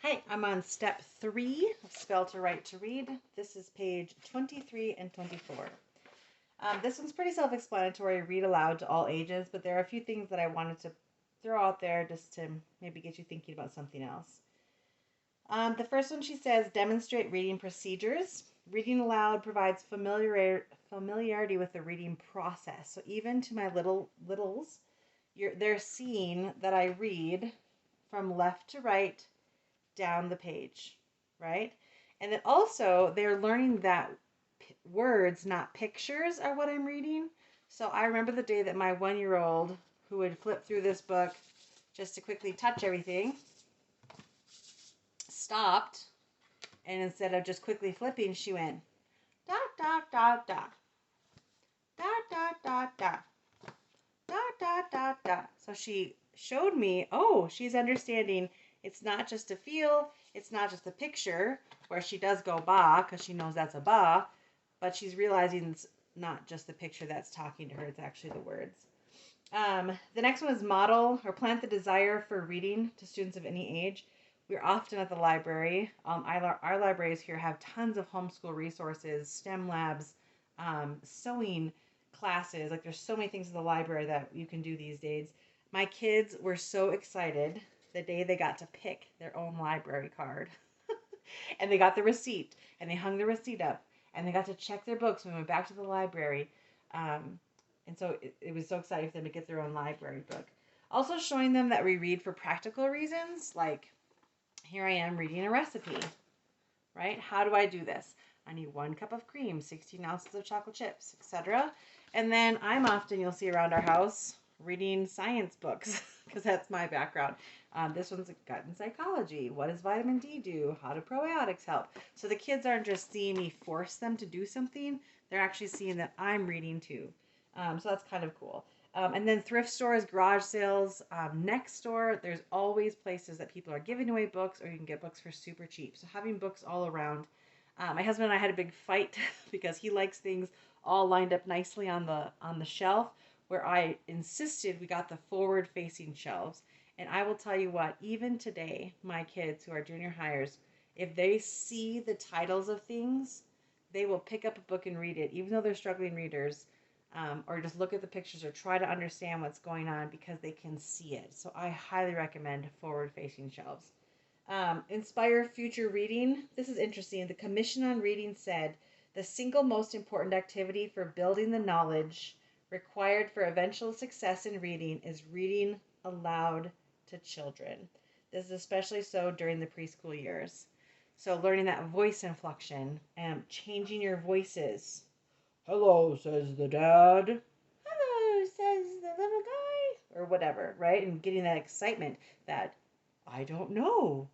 Hi, I'm on step 3 of Spell to Write to Read. This is page 23 and 24. This one's pretty self-explanatory, read aloud to all ages, but there are a few things that I wanted to throw out there just to maybe get you thinking about something else. The first one, she says, demonstrate reading procedures. Reading aloud provides familiarity with the reading process. So even to my littles, they're seeing that I read from left to right down the page, right? And then also they're learning that words, not pictures, are what I'm reading. So I remember the day that my 1-year-old, who would flip through this book just to quickly touch everything, stopped, and instead of just quickly flipping, she went dot dot dot dot dot dot dot dot dot dot dot dot. So she showed me, oh, she's understanding. It's not just a feel, it's not just a picture, where she does go ba, because she knows that's a ba, but she's realizing it's not just the picture that's talking to her, it's actually the words. The next one is model or plant the desire for reading to students of any age. We're often at the library. Our libraries here have tons of homeschool resources, STEM labs, sewing classes. Like there's so many things in the library that you can do these days. My kids were so excited the day they got to pick their own library card. And they got the receipt, and they hung the receipt up, and they got to check their books when we went back to the library. And so it was so exciting for them to get their own library book. Also showing them that we read for practical reasons, like here I am reading a recipe, right? How do I do this? I need 1 cup of cream, 16 ounces of chocolate chips, etc. And then I'm often, you'll see around our house, reading science books because that's my background. This one's gut and psychology. What does vitamin D do? How do probiotics help? So the kids aren't just seeing me force them to do something. They're actually seeing that I'm reading too. So that's kind of cool. And then thrift stores, garage sales, next door, there's always places that people are giving away books, or you can get books for super cheap. So having books all around. My husband and I had a big fight because he likes things all lined up nicely on the shelf, where I insisted we got the forward facing shelves. And I will tell you what, even today, my kids who are junior hires, if they see the titles of things, they will pick up a book and read it, even though they're struggling readers, or just look at the pictures or try to understand what's going on because they can see it. So I highly recommend forward-facing shelves. Inspire future reading. This is interesting. The Commission on Reading said the single most important activity for building the knowledge required for eventual success in reading is reading aloud to children. This is especially so during the preschool years. So learning that voice inflection and changing your voices. Hello, says the dad. Hello, says the little guy. Or whatever, right? And getting that excitement that I don't know.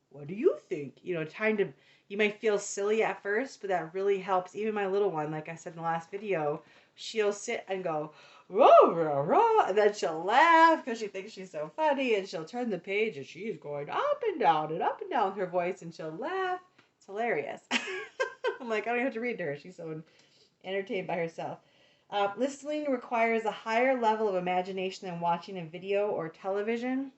What do you think? Trying to, you might feel silly at first, but that really helps. Even my little one, like I said in the last video, she'll sit and go, rah, rah, rah, and then she'll laugh because she thinks she's so funny, and she'll turn the page and she's going up and down with her voice, and she'll laugh. It's hilarious. I'm like, I don't even have to read to her. She's so entertained by herself. Listening requires a higher level of imagination than watching a video or television.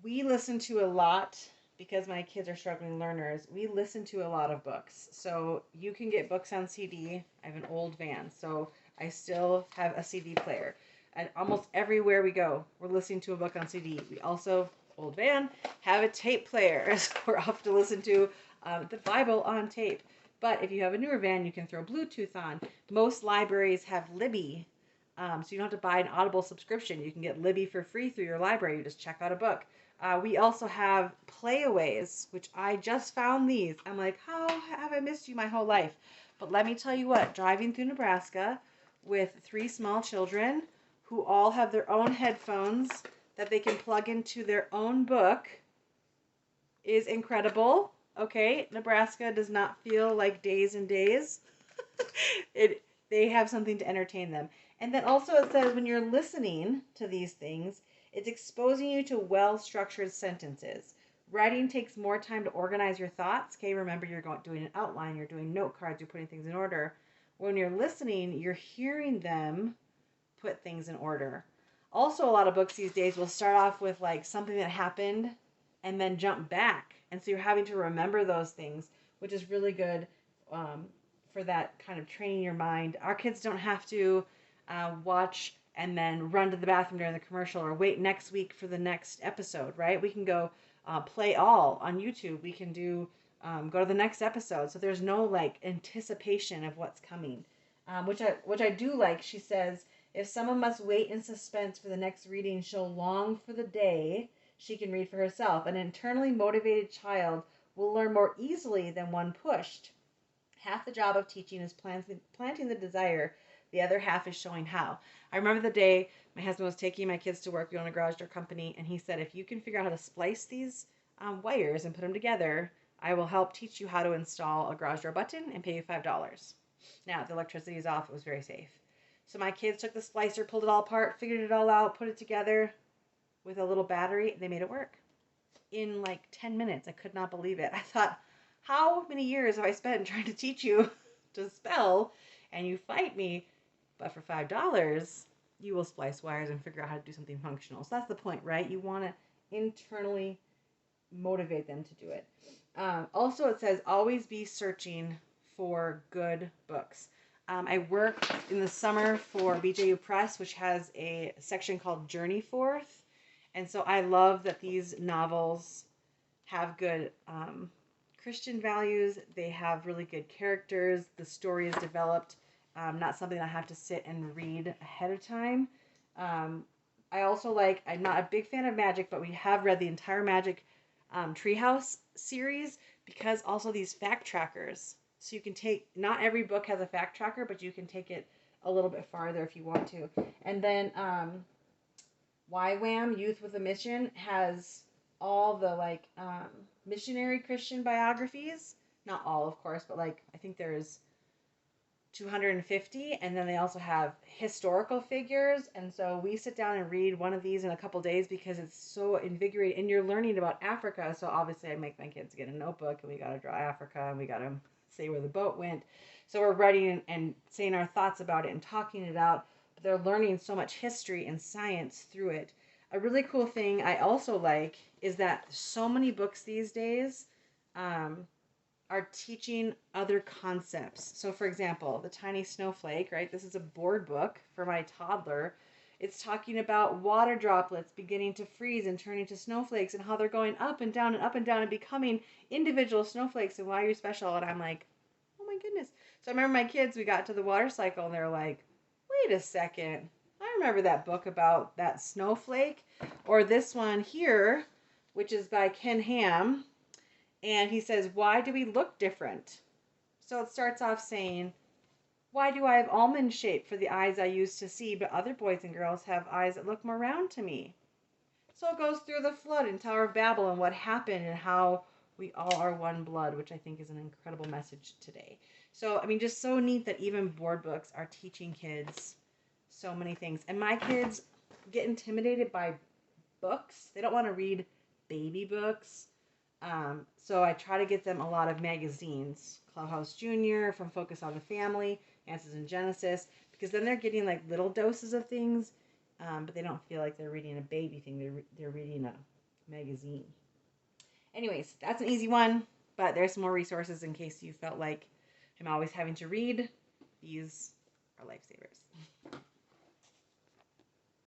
We listen to a lot, because my kids are struggling learners, we listen to a lot of books. So you can get books on CD. I have an old van, so I still have a CD player. And almost everywhere we go, we're listening to a book on CD. We also, old van, have a tape player. So we're off to listen to the Bible on tape. But if you have a newer van, you can throw Bluetooth on. Most libraries have Libby, so you don't have to buy an Audible subscription. You can get Libby for free through your library. You just check out a book. We also have playaways, which I just found these. I'm like, how have I missed you my whole life? But let me tell you what, driving through Nebraska with 3 small children who all have their own headphones that they can plug into their own book is incredible. Okay, Nebraska does not feel like days and days. They have something to entertain them. And then also it says when you're listening to these things, it's exposing you to well-structured sentences. Writing takes more time to organize your thoughts. Okay, remember you're doing an outline, you're doing note cards, you're putting things in order. When you're listening, you're hearing them put things in order. Also, a lot of books these days will start off with like something that happened and then jump back. And so you're having to remember those things, which is really good for that kind of training your mind. Our kids don't have to watch and then run to the bathroom during the commercial or wait next week for the next episode, right? We can go play all on YouTube. We can do go to the next episode. So there's no like anticipation of what's coming, which I do like. She says, if someone must wait in suspense for the next reading, she'll long for the day she can read for herself. An internally motivated child will learn more easily than one pushed. Half the job of teaching is planting the desire. The other half is showing how. I remember the day my husband was taking my kids to work. We own a garage door company. And he said, if you can figure out how to splice these wires and put them together, I will help teach you how to install a garage door button and pay you $5. Now, the electricity is off. It was very safe. So my kids took the splicer, pulled it all apart, figured it all out, put it together with a little battery. They made it work in like 10 minutes. I could not believe it. I thought, how many years have I spent trying to teach you to spell, and you fight me, but for $5, you will splice wires and figure out how to do something functional. So that's the point, right? You want to internally motivate them to do it. Also, it says, always be searching for good books. I work in the summer for BJU Press, which has a section called Journey Forth. And so I love that these novels have good Christian values. They have really good characters. The story is developed, not something I have to sit and read ahead of time. I also like, I'm not a big fan of magic, but we have read the entire Magic Treehouse series, because also these fact trackers. So you can take, not every book has a fact tracker, but you can take it a little bit farther if you want to. And then YWAM, Youth with a Mission, has all the like missionary Christian biographies. Not all, of course, but like I think there's 250, and then they also have historical figures. And so we sit down and read one of these in a couple days because it's so invigorating, and you're learning about Africa. So obviously I make my kids get a notebook, and we got to draw Africa, and we got to say where the boat went. So we're writing and saying our thoughts about it and talking it out, but they're learning so much history and science through it. A really cool thing I also like is that so many books these days are teaching other concepts. So for example, the tiny snowflake, right? This is a board book for my toddler. It's talking about water droplets beginning to freeze and turning to snowflakes, and how they're going up and down and up and down and becoming individual snowflakes, and why you're special. And I'm like, oh my goodness. So I remember my kids, we got to the water cycle, and they're like, wait a second. I remember that book about that snowflake. Or this one here, which is by Ken Ham. And he says, why do we look different? So it starts off saying, why do I have almond shape for the eyes I used to see, but other boys and girls have eyes that look more round to me? So it goes through the flood and Tower of Babel and what happened and how we all are one blood, which I think is an incredible message today. So, I mean, just so neat that even board books are teaching kids so many things. And my kids get intimidated by books. They don't want to read baby books. So I try to get them a lot of magazines. Clubhouse Junior, From Focus on the Family, Answers in Genesis, because then they're getting like little doses of things, but they don't feel like they're reading a baby thing. They're reading a magazine. Anyways, that's an easy one, but there's some more resources in case you felt like I'm always having to read. These are lifesavers.